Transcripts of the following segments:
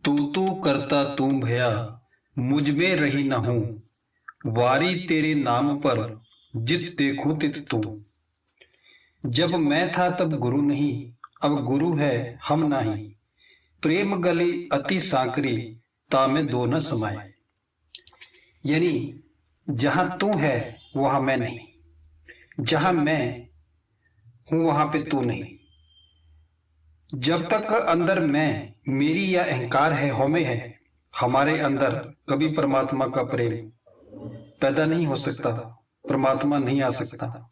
तू करता तू भया, मुझ में रही न हूं। वारी तेरे नाम पर जित देखूं तित तू। जब मैं था तब गुरु नहीं, अब गुरु है हम नहीं। प्रेम गली अति सांकरी, तामे दो न समाये। यानी जहां तू है वहां मैं नहीं, जहां मैं हूं वहां पे तू नहीं। जब तक अंदर मैं, मेरी या अहंकार है, हौमे है, हमारे अंदर कभी परमात्मा का प्रेम पैदा नहीं हो सकता, परमात्मा नहीं आ सकता।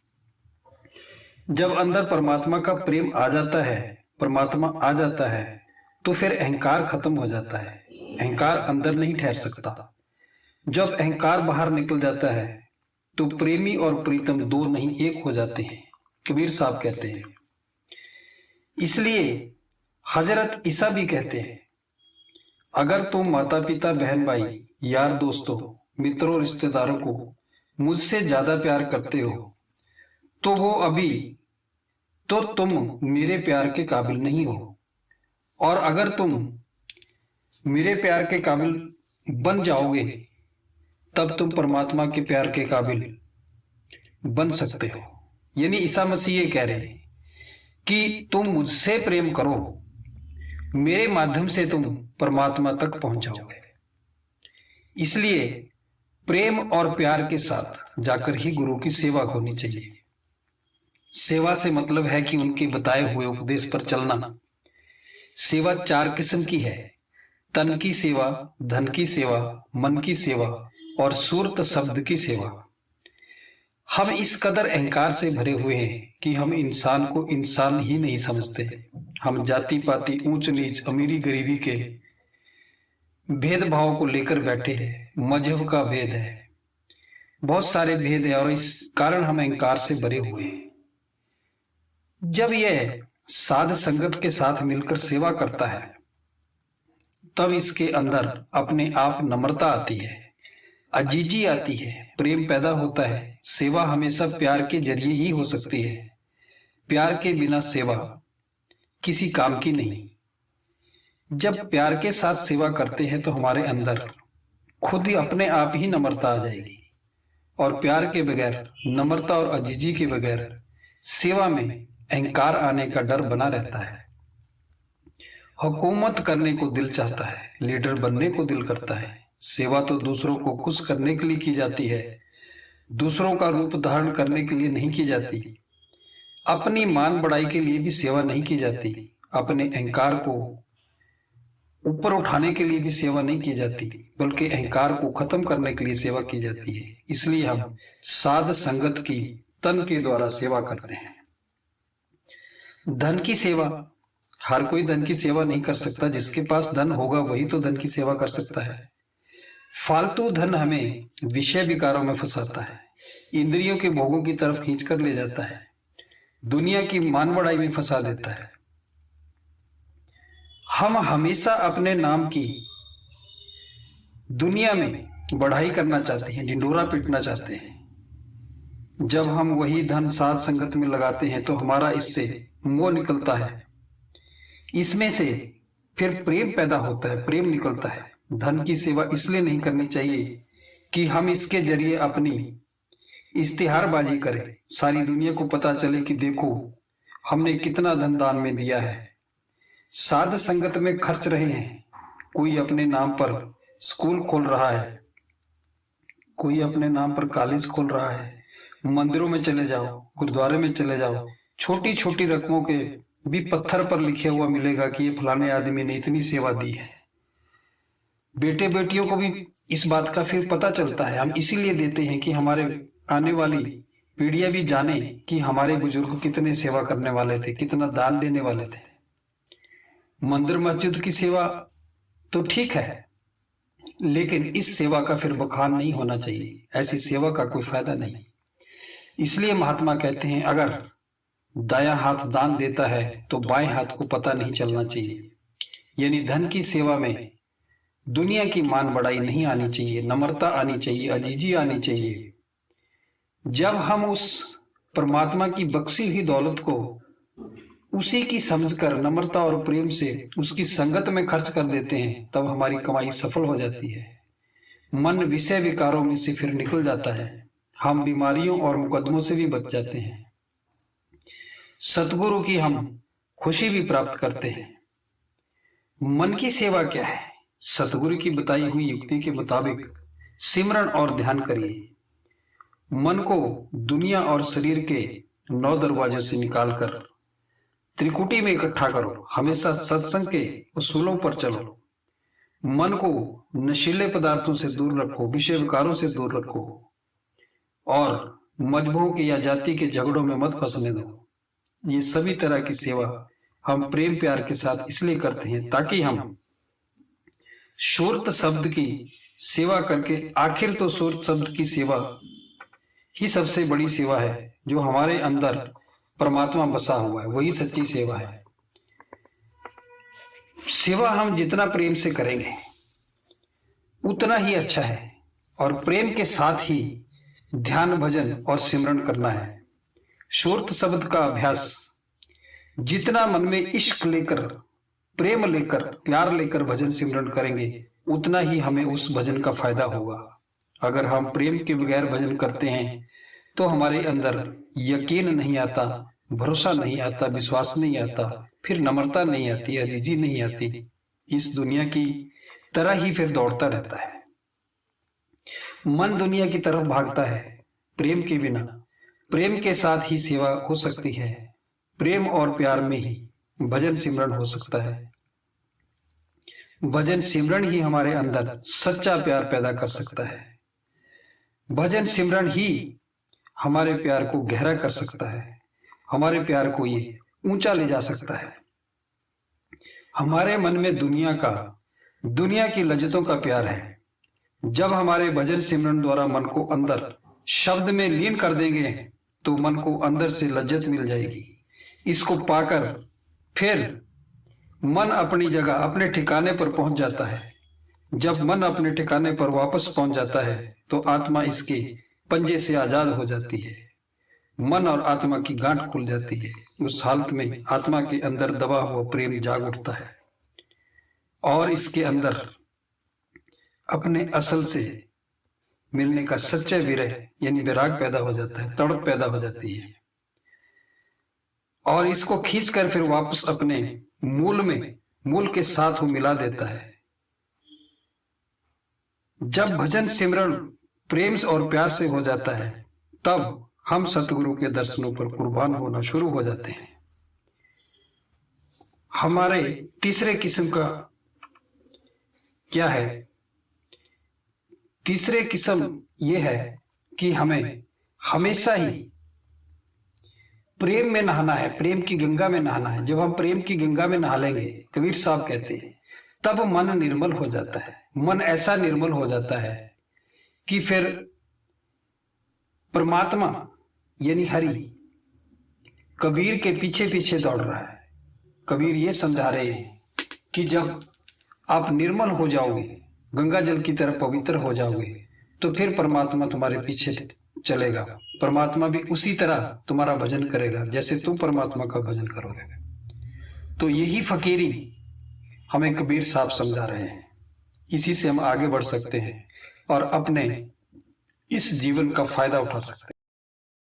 जब अंदर परमात्मा का प्रेम आ जाता है, परमात्मा आ जाता है, तो फिर अहंकार खत्म हो जाता है। अहंकार अंदर नहीं ठहर सकता। जब अहंकार बाहर निकल जाता है तो प्रेमी और प्रीतम दो नहीं एक हो जाते हैं, कबीर साहब कहते हैं। इसलिए हजरत ईसा भी कहते हैं, अगर तुम माता पिता बहन भाई यार दोस्तों मित्रों रिश्तेदारों को मुझसे ज्यादा प्यार करते हो तो वो अभी तो तुम मेरे प्यार के काबिल नहीं हो। और अगर तुम मेरे प्यार के काबिल बन जाओगे तब तुम परमात्मा के प्यार के काबिल बन सकते हो। यानी ईसा मसीह ये कह रहे हैं कि तुम मुझसे प्रेम करो, मेरे माध्यम से तुम परमात्मा तक पहुंच जाओगे। इसलिए प्रेम और प्यार के साथ जाकर ही गुरु की सेवा होनी चाहिए। सेवा से मतलब है कि उनके बताए हुए उपदेश पर चलना। सेवा चार किस्म की है: तन की सेवा, धन की सेवा, मन की सेवा और सूरत शब्द की सेवा। हम इस कदर अहंकार से भरे हुए हैं कि हम इंसान को इंसान ही नहीं समझते। हम जाति पाति, ऊंच नीच, अमीरी गरीबी के भेदभाव को लेकर बैठे हैं। मजहब का भेद है, बहुत सारे भेद है और इस कारण हम अहंकार से भरे हुए हैं। जब यह साध संगत के साथ मिलकर सेवा करता है तब इसके अंदर अपने आप नम्रता आती है, अजीजी आती है, प्रेम पैदा होता है। सेवा हमेशा प्यार के जरिए ही हो सकती है। प्यार के बिना सेवा किसी काम की नहीं। जब प्यार के साथ सेवा करते हैं तो हमारे अंदर खुद ही अपने आप ही नम्रता आ जाएगी। और प्यार के बगैर, नम्रता और अजीजी के बगैर सेवा में अहंकार आने का डर बना रहता है। हुकूमत करने को दिल चाहता है, लीडर बनने को दिल करता है। सेवा तो दूसरों को खुश करने के लिए की जाती है, दूसरों का रूप धारण करने के लिए नहीं की जाती। अपनी मान बढ़ाई के लिए भी सेवा नहीं की जाती। अपने अहंकार को ऊपर उठाने के लिए भी सेवा नहीं की जाती, बल्कि अहंकार को खत्म करने के लिए सेवा की जाती है। इसलिए हम साध संगत की तन के द्वारा सेवा करते हैं। धन की सेवा, हर कोई धन की सेवा नहीं कर सकता। जिसके पास धन होगा वही तो धन की सेवा कर सकता है। फालतू धन हमें विषय विकारों में फंसाता है, इंद्रियों के भोगों की तरफ खींच कर ले जाता है, दुनिया की मान बढ़ाई में फंसा देता है। हम हमेशा अपने नाम की दुनिया में बढ़ाई करना चाहते हैं, ढिंढोरा पीटना चाहते हैं। जब हम वही धन साध संगत में लगाते हैं तो हमारा इससे मोह निकलता है, इसमें से फिर प्रेम पैदा होता है, प्रेम निकलता है। धन की सेवा इसलिए नहीं करनी चाहिए कि हम इसके जरिए अपनी इश्तिहारबाजी करें, सारी दुनिया को पता चले कि देखो हमने कितना धन दान में दिया है। साध संगत में खर्च रहे हैं, कोई अपने नाम पर स्कूल खोल रहा है, कोई अपने नाम पर कॉलेज खोल रहा है। मंदिरों में चले जाओ, गुरुद्वारे में चले जाओ, छोटी छोटी रकमों के भी पत्थर पर लिखे हुआ मिलेगा कि ये फलाने आदमी ने इतनी सेवा दी है। बेटे बेटियों को भी इस बात का फिर पता चलता है। हम इसीलिए देते हैं कि हमारे आने वाली पीढ़ियां भी जाने कि हमारे बुजुर्ग कितने सेवा करने वाले थे, कितना दान देने वाले थे। मंदिर मस्जिद की सेवा तो ठीक है, लेकिन इस सेवा का फिर बखान नहीं होना चाहिए। ऐसी सेवा का कोई फायदा नहीं। इसलिए महात्मा कहते हैं, अगर दायां हाथ दान देता है तो बाएं हाथ को पता नहीं चलना चाहिए। यानी धन की सेवा में दुनिया की मान बढ़ाई नहीं आनी चाहिए, नम्रता आनी चाहिए, अजीजी आनी चाहिए। जब हम उस परमात्मा की बख्शी हुई दौलत को उसी की समझकर नम्रता और प्रेम से उसकी संगत में खर्च कर देते हैं, तब हमारी कमाई सफल हो जाती है। मन विषय विकारों में से फिर निकल जाता है, हम बीमारियों और मुकदमों से भी बच जाते हैं। सतगुरु की हम खुशी भी प्राप्त करते हैं। मन की सेवा क्या है? सतगुरु की बताई हुई युक्ति के मुताबिक सिमरन और ध्यान करिए। मन को दुनिया और शरीर के 9 दरवाजों से निकालकर त्रिकुटी में इकट्ठा करो। हमेशा सत्संग के उसूलों पर चलो। मन को नशीले पदार्थों से दूर रखो, विषय विकारों से दूर रखो और मजहबों के या जाति के झगड़ों में मत फंसने दो। ये सभी तरह की सेवा हम प्रेम प्यार के साथ इसलिए करते हैं ताकि हम शूर्त शब्द की सेवा करके, आखिर तो शूर्त शब्द की सेवा ही सबसे बड़ी सेवा है। जो हमारे अंदर परमात्मा बसा हुआ है वही सच्ची सेवा है। सेवा हम जितना प्रेम से करेंगे उतना ही अच्छा है और प्रेम के साथ ही ध्यान भजन और सिमरन करना है। शूर्त शब्द का अभ्यास जितना मन में इश्क लेकर, प्रेम लेकर, प्यार लेकर भजन सिमरन करेंगे उतना ही हमें उस भजन का फायदा होगा। अगर हम प्रेम के बगैर भजन करते हैं तो हमारे अंदर यकीन नहीं आता, भरोसा नहीं आता, विश्वास नहीं आता, फिर नम्रता नहीं आती, अजीजी नहीं आती। इस दुनिया की तरह ही फिर दौड़ता रहता है। मन दुनिया की तरफ भागता है प्रेम के बिना। प्रेम के साथ ही सेवा हो सकती है। प्रेम और प्यार में ही भजन सिमरन हो सकता है। भजन सिमरन ही हमारे अंदर सच्चा प्यार पैदा कर सकता है। भजन सिमरन ही हमारे प्यार को गहरा कर सकता है। हमारे प्यार को ये ऊंचा ले जा सकता है। हमारे मन में दुनिया की लज्जतों का प्यार है। जब हमारे भजन सिमरन द्वारा मन को अंदर शब्द में लीन कर देंगे तो मन को अंदर से लज्जत मिल जाएगी। इसको पाकर फिर मन अपनी जगह, अपने ठिकाने पर पहुंच जाता है। जब मन अपने ठिकाने पर वापस पहुंच जाता है तो आत्मा इसके पंजे से आजाद हो जाती है। मन और आत्मा की गांठ खुल जाती है। उस हालत में आत्मा के अंदर दबा हुआ प्रेम जाग उठता है और इसके अंदर अपने असल से मिलने का सच्चा विरह यानी विराग पैदा हो जाता है, तड़प पैदा हो जाती है और इसको खींचकर फिर वापस अपने मूल के साथ वो मिला देता है। जब भजन सिमरन प्रेम और प्यार से हो जाता है तब हम सतगुरु के दर्शनों पर कुर्बान होना शुरू हो जाते हैं। हमारे तीसरे किस्म का क्या है? तीसरे किस्म ये है कि हमें हमेशा ही प्रेम में नहाना है, प्रेम की गंगा में नहाना है। जब हम प्रेम की गंगा में नहा लेंगे, कबीर साहब कहते हैं, तब मन निर्मल हो जाता है। मन ऐसा निर्मल हो जाता है कि फिर परमात्मा यानी हरि कबीर के पीछे पीछे दौड़ रहा है। कबीर ये समझा रहे हैं कि जब आप निर्मल हो जाओगे, गंगा जल की तरह पवित्र हो जाओगे, तो फिर परमात्मा तुम्हारे पीछे चलेगा। परमात्मा भी उसी तरह तुम्हारा भजन करेगा जैसे तुम परमात्मा का भजन करोगे। तो यही फकीरी हमें कबीर साहब समझा रहे हैं। इसी से हम आगे बढ़ सकते हैं और अपने इस जीवन का फायदा उठा सकते हैं।